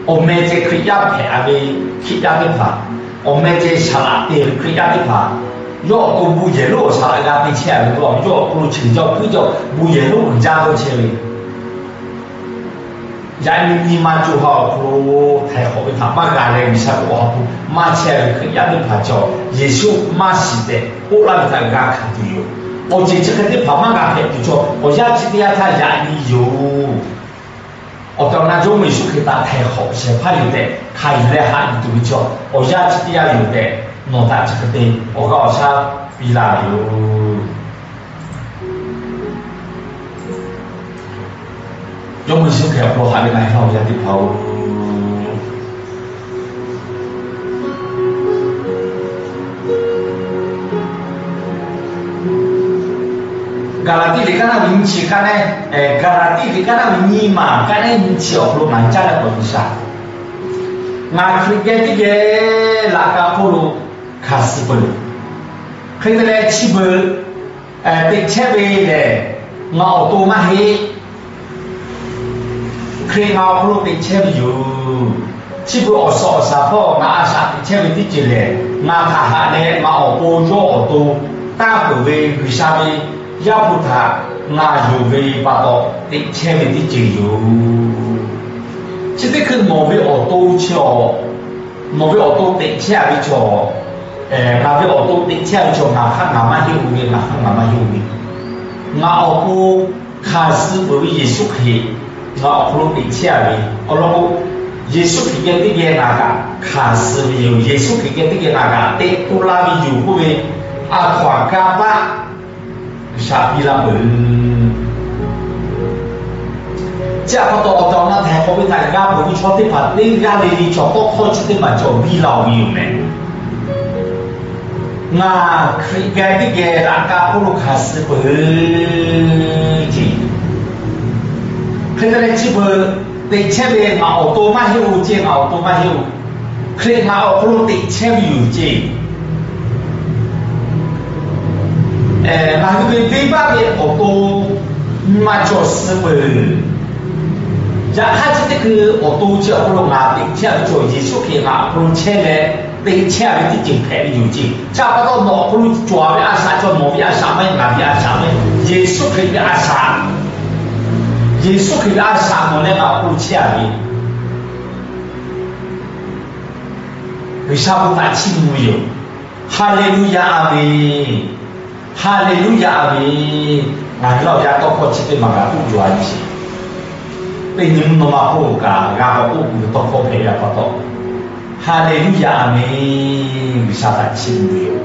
我们这可以要陪阿位，可以要的话，我们这查拉的可以要的话，若都不野路查拉家的钱的话，若不请教比较不野路人家的钱的，然你妈就好不太好的话，妈家来为啥不好不妈钱可以要的话叫也是妈是的，我那个在家看的哟。我这个的跑马家陪不着，我家这边他家里有。我到那种美术课打太好，些怕有的，他一来哈一度叫，我家这边有的，弄到这个的，我告诉他比那有美术课我还没来看我家的跑。Galati di kana winci kana galati di kana winima kana winci oklo manca la bisa ngafrike dige la ka polo khasbul khidle chibul de chebe le nga auto ma he khe nga polo de chebe yu chibu oso sa pho nga asa de chebe di jile nga kha ha le ma auto jo auto ta bu we bisa be要不他那有为把到的前面的就有，这个是我们奥多桥，我们奥多的前面桥，我们奥多的前面桥，那看慢慢有的，那看慢慢有的，那奥多开始不为耶稣去，那奥多的前面，我老耶稣去的这个那个开始有耶稣去的这个那个的不拉比有不为阿团干巴。sapi lah Jika kau tahu nak thay kau bertanya apa ni cakap tepat, ni kali ni cakap kau cakap macam bilau ni men. Nga kerja ni ke langkah perlu khas berji. Kerja ni ciber, dicek nga auto mahiu je nga auto mahiu. Kerja nga perlu dicek je. Nah itu tiba dia auto macam seber. Jangan jadi ke auto je perlu ngati, jadi jadi suki ngah perlu cele, tapi cele itu jengkel juga. Siapa tahu nak perlu jual asa, jual mobil asa, main ngabi asa, main Yesus kerja asa, Yesus kerja asa, mana ngah perlu cele. Bisa pun tak cium. Haleluya amin. Haleluya amin. Nah, kalau jatuh kau cipta maka tu jual sih. Tapi nama aku kan, aku tu kau pergi apa tu? Haleluya amin. Bisa tak cium.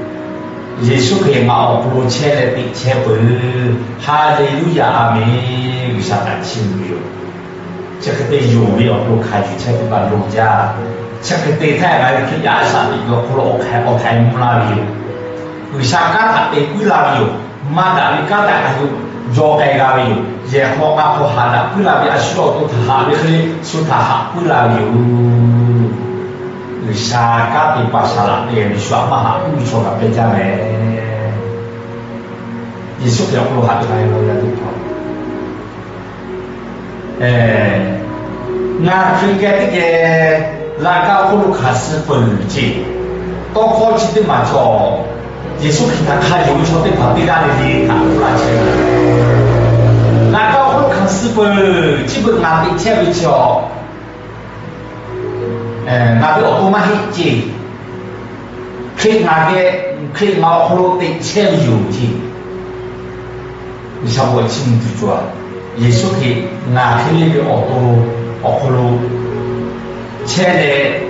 Yesus kerja ngau perlu cele cele. Haleluya amin. Bisa tak cium. Cakap tu yo perlu kaji cakap baru jah. Cakap tu thay lagi kerja asal itu perlu okai mulai. Wisaka tak kuilario, mada likata ayu jokai gario, je hoka pohada kuilario asyo tu tahabi kali sutaha kuilario. Wisaka di pasal ni wiswa maha wiswa pejame. Yesus yang perlu hati kaya lo jadi kau. Nak fikir ke langkah perlu khas pergi. Kau kau citi macam Yesus kita kayu coba pakai dari tak pula cakap. Nak kau kan seber, ciber nabi cakap cakap. Nabi auto mahir je. Klik mau kalau tak cakap je. Bisa buat cinta juga. Yesus kita nak klik auto kalau cakap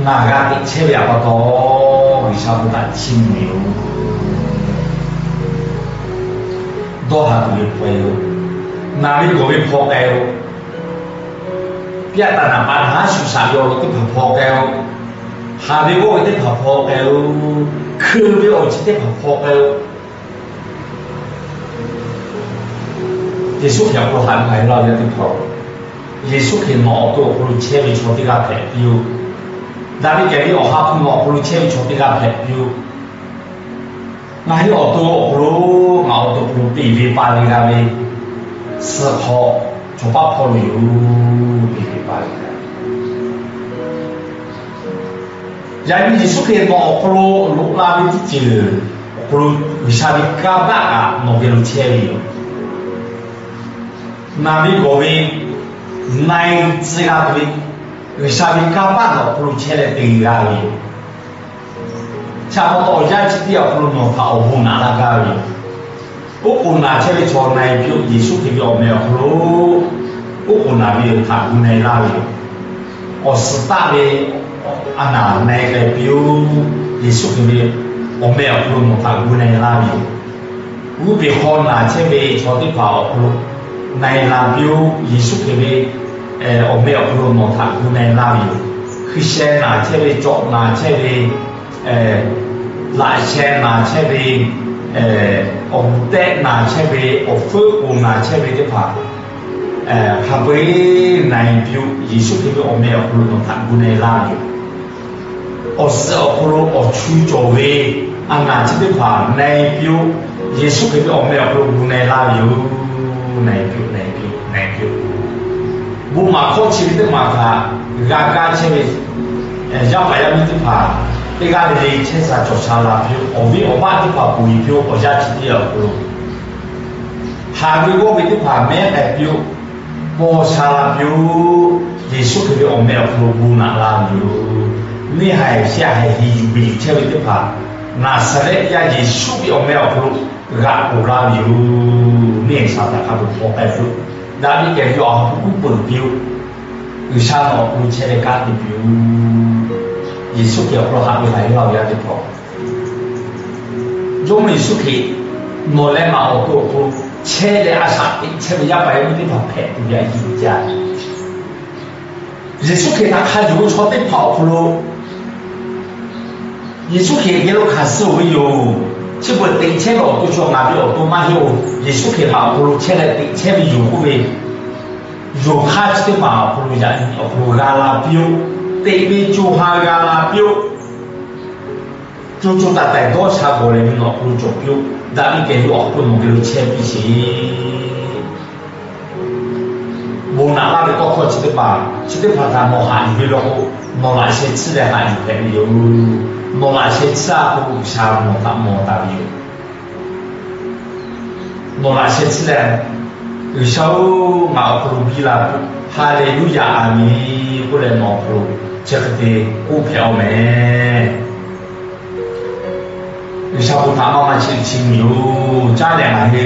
nak kata cakap apa tu. Bisa bukan cinta, doa boleh payah, nabi boleh payah. Biar tanah panah susah yo itu payah, hari boleh itu payah, kerja orang itu payah. Yesus yang Tuhan Allah yang itu, Yesus yang mau tu perlu cewek cewek apa tu. Tapi jadi orang pun perlu cewek cewek apa tu, ngahi auto perlu pilih paling kali, sekolah coba perlu pilih paling. Jadi Yesus ke no okolo lukla bi tijil okolo bisa dikabak a no gelu ceri nabi gobe nai ziga bi bisa dikabak no okolo ceri tinggali siapa tahu jadi dia okolo no ta obuna lagi okuna ceri cor nai biu Yesus ke biu me okolo okuna biu ta gunai lagi ostade ana nay cái biểu Yesu cái ông mẹ ông một thằng bu này là biểu bu bị con là chế về cho đi vào này là biểu Yesu cái ông mẹ ông một thằng bu này là biểu khi xe là chế về chọn là chế về lại xe là chế về ông tết là chế về ông phước ông là chế về cái phải hà với này biểu Yesu cái ông mẹ ông một thằng bu này là biểu ở sở okolo ở chui cho về anh là chỉ biết phải này biểu Yesu cái ông mẹ okolo này là biểu này biểu bu mà không chỉ biết mà cả gà chế về giao phải là biết phải cái gà này chế ra cho sao là biểu ở vì ở ba biết phải bùi biểu ở gia chỉ điều hà cái gỗ biết phải mẹ cái biểu bố sao là biểu Yesu cái ông mẹ okolo bu nặng là biểuนี่ให้เสียให้ฮีบีเชื่อที่ผ่านนาซาเรตยาเยซูบิโอเมลพลุรักอุราอยู่นี่สาวตะขับรถไปพลุดาวิเกยอมผู้ปุ่นบิวอุชาโนอุเชเลกาติบิวเยซูเกี่ยวกับหาวิไลเราอยากจะพอยมเยซูขีโนเลมาโอโกพลุเชเลอาสาติเชเลยาไปไม่ได้ผ่าแผ่ตัวใหญ่ยิ่งใหญ่เยซูขี他看如果说对跑พลุ耶稣给耶路卡斯我有，这不顶车了，就说那边有多嘛有，耶稣给嘛不如车来顶车的有不为，有卡子的嘛不如人，不如阿拉标，对面就下阿拉标，就大概多差过来的咯，不如做标，但你给我不能给车比起，无拿拉的多靠这个嘛，这个怕他冇行去咯，冇那些吃的行去有。莫那些吃啊，不下莫大有，莫那些吃呢，有时候嘛不如比啦，哈利路亚阿弥，不然莫不如这个的股票咩，有时候他妈妈去亲友，家两个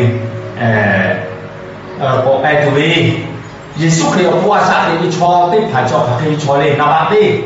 我爱对，耶稣可以不话啥的，你错的排错可以错的，那把的。